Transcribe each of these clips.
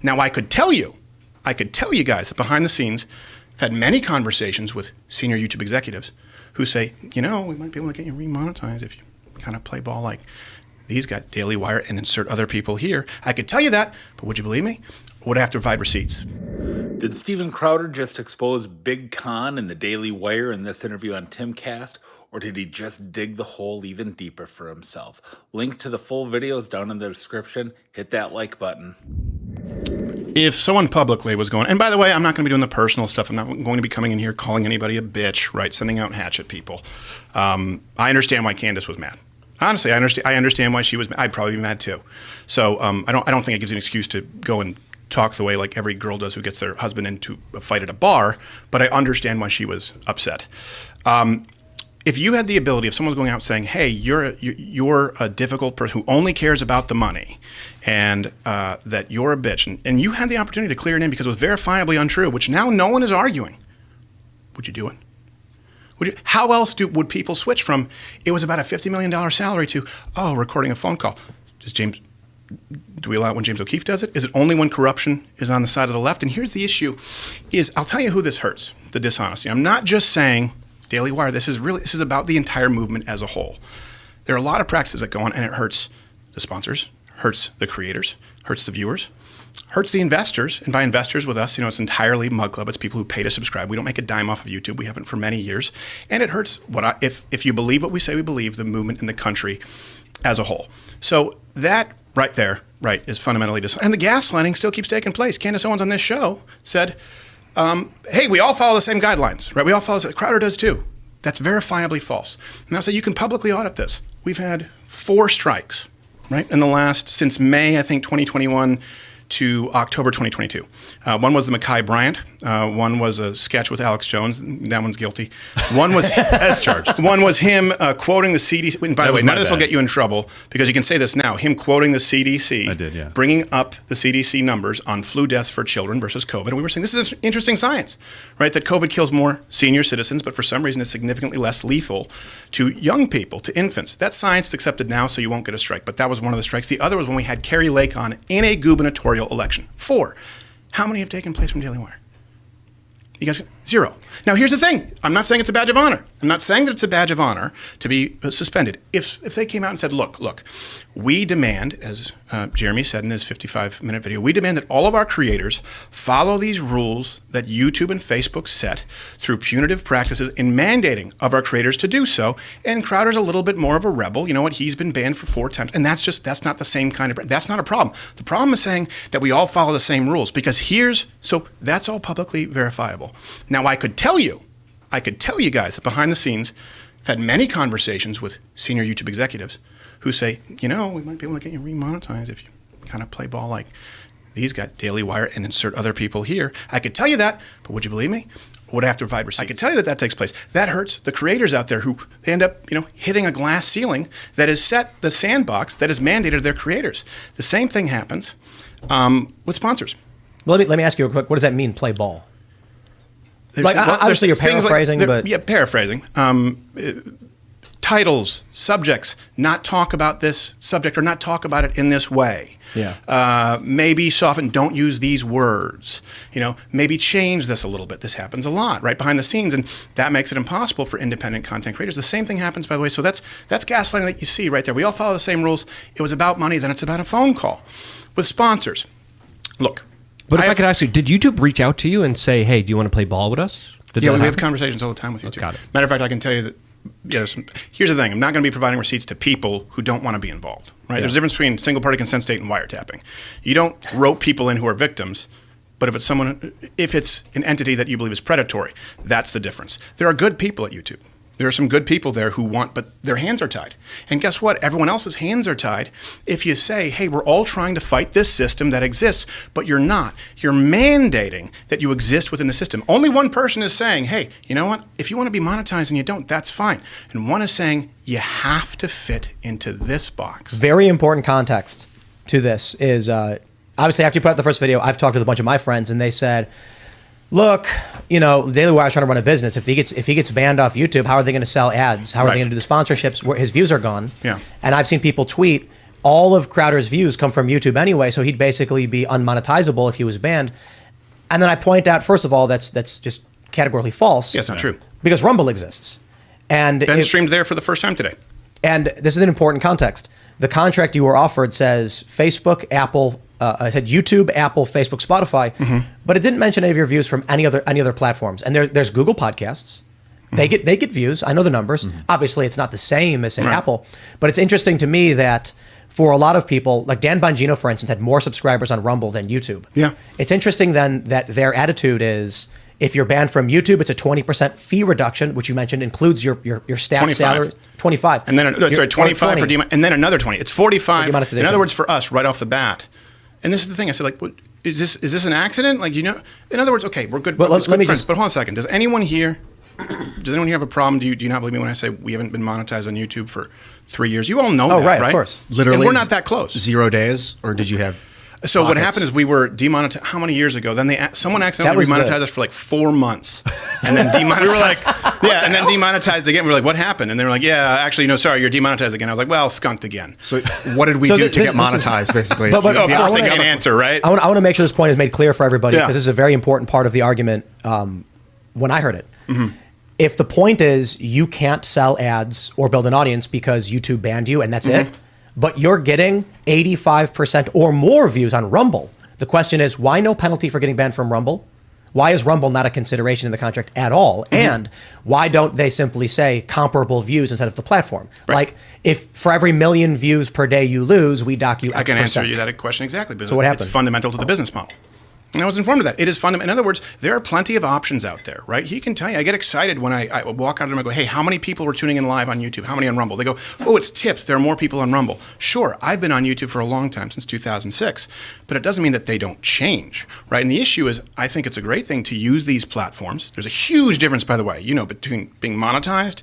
Now, I could tell you guys that behind the scenes, I've had many conversations with senior YouTube executives who say, we might be able to get you remonetized if you kind of play ball like these guys, Daily Wire, and insert other people here. I could tell you that, but would you believe me? Would I have to provide receipts? Did Steven Crowder just expose Big Con in the Daily Wire in this interview on Timcast, or did he just dig the hole even deeper for himself? Link to the full video is down in the description. Hit that like button. If someone publicly was going, and by the way, I'm not going to be doing the personal stuff. I'm not going to be coming in here calling anybody a bitch, right? Sending out hatchet people. I understand why Candace was mad. Honestly, I understand why she was mad. I'd probably be mad too. So I don't think it gives you an excuse to go and talk the way like every girl does who gets their husband into a fight at a bar, but I understand why she was upset. If you had the ability, if someone's going out saying, hey, you're a difficult person who only cares about the money and that you're a bitch, and you had the opportunity to clear your name because it was verifiably untrue, which now no one is arguing, would you do it? How else would people switch from, it was about a $50 million salary to, recording a phone call? Do we allow it when James O'Keefe does it? Is it only when corruption is on the side of the left? And here's the issue is, I'll tell you who this hurts, the dishonesty. I'm not just saying Daily Wire, this is about the entire movement as a whole. There are a lot of practices that go on, and it hurts the sponsors, hurts the creators, hurts the viewers, hurts the investors. And by investors with us, it's entirely Mug Club. It's people who pay to subscribe. We don't make a dime off of YouTube. We haven't for many years. And it hurts if you believe what we say we believe, the movement in the country as a whole. So that right there, is fundamentally dishonest. And the gaslighting still keeps taking place. Candace Owens on this show said, hey, we all follow the same guidelines, right? We all follow, Crowder does too. That's verifiably false. Now, so you can publicly audit this. We've had 4 strikes, right, since May, I think, 2021 to October 2022. One was the Mekhi Bryant. One was a sketch with Alex Jones. That one's guilty. One was as charged. One was him quoting the CDC. And by the way, none of this will get you in trouble because you can say this now. Him quoting the CDC. I did, yeah. Bringing up the CDC numbers on flu deaths for children versus COVID. And we were saying this is interesting science, right? That COVID kills more senior citizens, but for some reason it's significantly less lethal to young people, to infants. That science is accepted now, so you won't get a strike. But that was one of the strikes. The other was when we had Carrie Lake on in a gubernatorial election. 4. How many have taken place from Daily Wire? You guys, 0. Now, here's the thing. I'm not saying it's a badge of honor. I'm not saying that it's a badge of honor to be suspended. If they came out and said, look, we demand, as Jeremy said in his 55-minute video, we demand that all of our creators follow these rules that YouTube and Facebook set through punitive practices in mandating of our creators to do so. And Crowder's a little bit more of a rebel. You know what? He's been banned for 4 times. And that's not the same kind of, that's not a problem. The problem is saying that we all follow the same rules because so that's all publicly verifiable. Now, I could tell you guys that behind the scenes, I've had many conversations with senior YouTube executives who say, we might be able to get you remonetized if you kind of play ball like these guys, Daily Wire, and insert other people here. I could tell you that, but would you believe me? Would I have to provide receipts? I could tell you that takes place. That hurts the creators out there who they end up, hitting a glass ceiling that is set the sandbox that is mandated to their creators. The same thing happens with sponsors. Well, let me ask you real quick. What does that mean, play ball? Obviously, you're paraphrasing, but yeah, paraphrasing. Titles, subjects, not talk about this subject or not talk about it in this way. Yeah. Maybe soften. Don't use these words. Maybe change this a little bit. This happens a lot, right behind the scenes, and that makes it impossible for independent content creators. The same thing happens, by the way. So that's gaslighting that you see right there. We all follow the same rules. It was about money, then it's about a phone call with sponsors. Look. But if I could ask you, did YouTube reach out to you and say, hey, do you want to play ball with us? We have conversations all the time with YouTube. Got it. Matter of fact, I can tell you that, here's the thing. I'm not going to be providing receipts to people who don't want to be involved, right? Yeah. There's a difference between single-party consent state and wiretapping. You don't rope people in who are victims, but if it's an entity that you believe is predatory, that's the difference. There are good people at YouTube. There are some good people there who want, but their hands are tied. And guess what? Everyone else's hands are tied. If you say, hey, we're all trying to fight this system that exists, but you're not. You're mandating that you exist within the system. Only one person is saying, hey, you know what? If you want to be monetized and you don't, that's fine. And one is saying, you have to fit into this box. Very important context to this is, obviously, after you put out the first video, I've talked with a bunch of my friends, and they said, look, Daily Wire's trying to run a business. If he gets banned off YouTube, how are they going to sell ads? How are they going to do the sponsorships? Where his views are gone. Yeah. And I've seen people tweet, all of Crowder's views come from YouTube anyway, so he'd basically be unmonetizable if he was banned. And then I point out, first of all, that's just categorically false. Yes, not true. Because Rumble exists. And Ben streamed there for the first time today. And this is an important context. The contract you were offered says Facebook, Apple, I said YouTube, Apple, Facebook, Spotify, but it didn't mention any of your views from any other platforms. And there's Google Podcasts. They get views. I know the numbers. Obviously, it's not the same as Apple, but it's interesting to me that for a lot of people, like Dan Bongino, for instance, had more subscribers on Rumble than YouTube. Yeah. It's interesting then that their attitude is, if you're banned from YouTube, it's a 20% fee reduction, which you mentioned includes your staff 25. salary. 25. And then, 25 for and then another 20. It's 45. demonetization. In other words, for us, right off the bat. And this is the thing. I said, like, is this an accident? Like, in other words, okay, we're good. But let me friends. just. But hold on a second. Does anyone here have a problem? Do you not believe me when I say we haven't been monetized on YouTube for 3 years? You all know that, right? Right, Of course. Literally, and we're not that close. 0 days, or did you have? So what pockets? happened is we were demonetized. How many years ago? Then someone accidentally was remonetized us for like 4 months, and then demonetized. and then demonetized again. We were like, "What happened?" And they were like, "Yeah, actually, no, sorry, you're demonetized again." I was like, "Well, skunked again." So what did we So do this- to get this is- monetized, basically? But- Of course, I they wanna- can't answer, right? I want to make sure this point is made clear for everybody, Yeah. because this is a very important part of the argument when I heard it. If the point is you can't sell ads or build an audience because YouTube banned you and that's it, but you're getting 85% or more views on Rumble, the question is, why no penalty for getting banned from Rumble? Why is Rumble not a consideration in the contract at all? And why don't they simply say comparable views instead of the platform? Right. Like, if for every million views per day you lose, we dock you X I can answer percent. you that question exactly, because So what it's happened? fundamental to the business model. And I was informed of that. It is fundamental. In other words, there are plenty of options out there, right? He can tell you. I get excited when I walk out of them and go, hey, how many people were tuning in live on YouTube? How many on Rumble? They go, oh, it's tipped. There are more people on Rumble. Sure, I've been on YouTube for a long time, since 2006, but it doesn't mean that they don't change, right? And the issue is, I think it's a great thing to use these platforms. There's a huge difference, by the way, between being monetized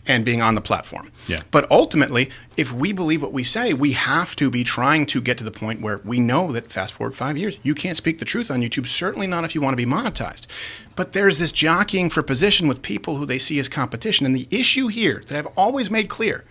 and being on the platform. Yeah. But ultimately, if we believe what we say, we have to be trying to get to the point where we know that fast forward 5 years, you can't speak the truth on YouTube, certainly not if you want to be monetized. But there's this jockeying for position with people who they see as competition. And the issue here that I've always made clear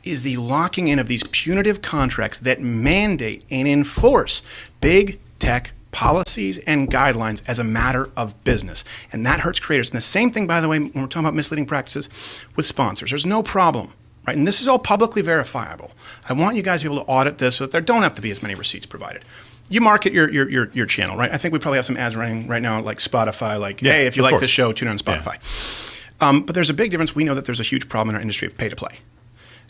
is the locking in of these punitive contracts that mandate and enforce big tech policies and guidelines as a matter of business. And that hurts creators. And the same thing, by the way, when we're talking about misleading practices with sponsors. There's no problem, right? And this is all publicly verifiable. I want you guys to be able to audit this so that there don't have to be as many receipts provided. You market your channel, right? I think we probably have some ads running right now, like Spotify, like, hey, if you like this show, tune in on Spotify. But there's a big difference. We know that there's a huge problem in our industry of pay to play.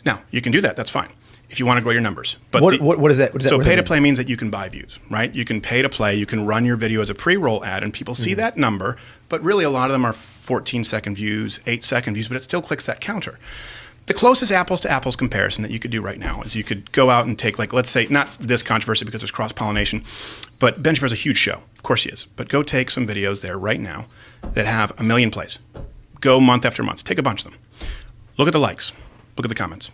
Now, you can do that. That's fine if you want to grow your numbers. But What is that? What does so that pay to mean? play means that you can buy views, right? You can pay to play. You can run your video as a pre-roll ad, and people see that number. But really, a lot of them are 14-second views, 8-second views, but it still clicks that counter. The closest apples to apples comparison that you could do right now is you could go out and take, like, let's say, not this controversy because there's cross-pollination, but Ben Shapiro is a huge show. Of course he is. But go take some videos there right now that have 1 million plays. Go month after month. Take a bunch of them. Look at the likes. Look at the comments.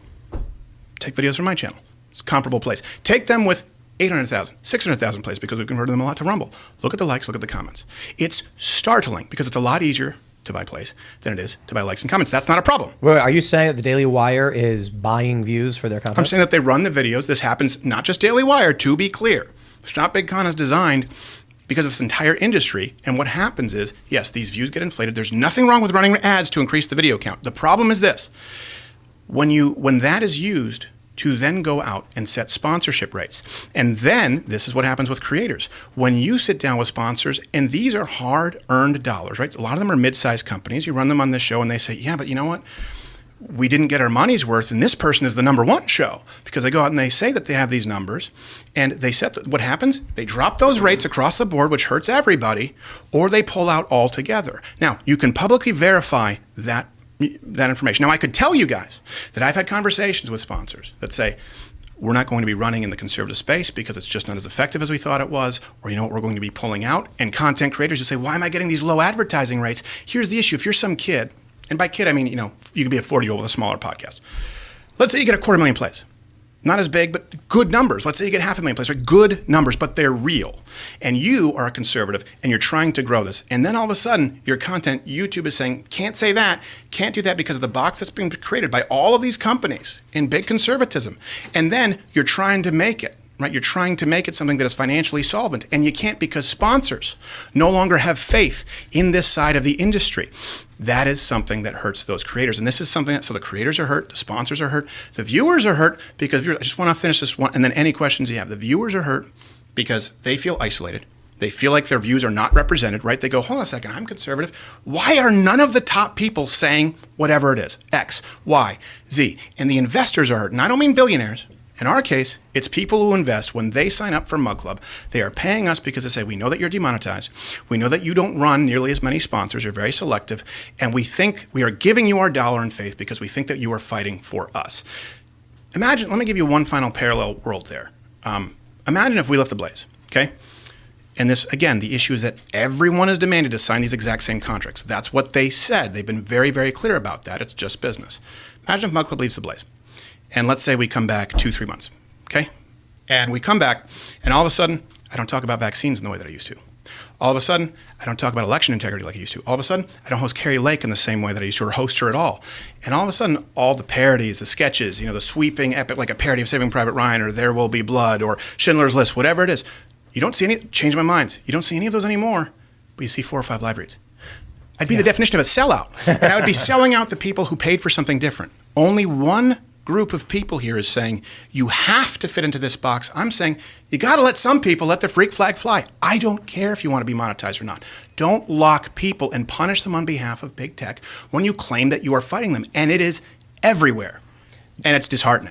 Take videos from my channel. It's comparable plays. Take them with 800,000, 600,000 plays because we've converted them a lot to Rumble. Look at the likes, look at the comments. It's startling because it's a lot easier to buy plays than it is to buy likes and comments. That's not a problem. Wait, are you saying that the Daily Wire is buying views for their content? I'm saying that they run the videos. This happens not just Daily Wire, to be clear. StopBigCon is designed because of this entire industry. And what happens is, yes, these views get inflated. There's nothing wrong with running ads to increase the video count. The problem is this. When that is used to then go out and set sponsorship rates. And then, this is what happens with creators. When you sit down with sponsors, and these are hard-earned dollars, right? A lot of them are mid-sized companies. You run them on this show, and they say, yeah, but you know what? We didn't get our money's worth, and this person is the number one show. Because they go out and they say that they have these numbers, and they set what happens? They drop those rates across the board, which hurts everybody, or they pull out altogether. Now, you can publicly verify that information. Now, I could tell you guys that I've had conversations with sponsors that say, we're not going to be running in the conservative space because it's just not as effective as we thought it was, or you know what, we're going to be pulling out. And content creators who say, why am I getting these low advertising rates? Here's the issue. If you're some kid, and by kid I mean, you could be a 40-year-old with a smaller podcast. Let's say you get 250,000 plays. Not as big, but good numbers. Let's say you get 500,000 plays, right? Good numbers, but they're real. And you are a conservative and you're trying to grow this. And then all of a sudden, your content, YouTube is saying, can't say that, can't do that because of the box that's being created by all of these companies in big conservatism. And then you're trying to make it, right? You're trying to make it something that is financially solvent. And you can't because sponsors no longer have faith in this side of the industry. That is something that hurts those creators. And this is something that, so the creators are hurt, the sponsors are hurt, the viewers are hurt because, I just want to finish this one, and then any questions you have. The viewers are hurt because they feel isolated. They feel like their views are not represented, right? They go, hold on a second, I'm conservative. Why are none of the top people saying whatever it is? X, Y, Z. And the investors are hurt. And I don't mean billionaires. In our case, it's people who invest. When they sign up for Mug Club, they are paying us because they say, we know that you're demonetized. We know that you don't run nearly as many sponsors. You're very selective. And we think we are giving you our dollar in faith because we think that you are fighting for us. Imagine, let me give you one final parallel world there. Imagine if we left the blaze, okay? And this, again, the issue is that everyone is demanded to sign these exact same contracts. That's what they said. They've been very, very clear about that. It's just business. Imagine if Mug Club leaves the blaze. And let's say we come back 2-3 months, okay? And we come back, and all of a sudden, I don't talk about vaccines in the way that I used to. All of a sudden, I don't talk about election integrity like I used to. All of a sudden, I don't host Carrie Lake in the same way that I used to, or host her at all. And all of a sudden, all the parodies, the sketches, the sweeping epic, like a parody of Saving Private Ryan, or There Will Be Blood, or Schindler's List, whatever it is, you don't see any, change my mind, you don't see any of those anymore, but you see 4 or 5 live reads. I'd be the definition of a sellout. And I would be selling out the people who paid for something different. Only one group of people here is saying, you have to fit into this box. I'm saying, you got to let some people let the freak flag fly. I don't care if you want to be monetized or not. Don't lock people and punish them on behalf of big tech when you claim that you are fighting them. And it is everywhere. And it's disheartening.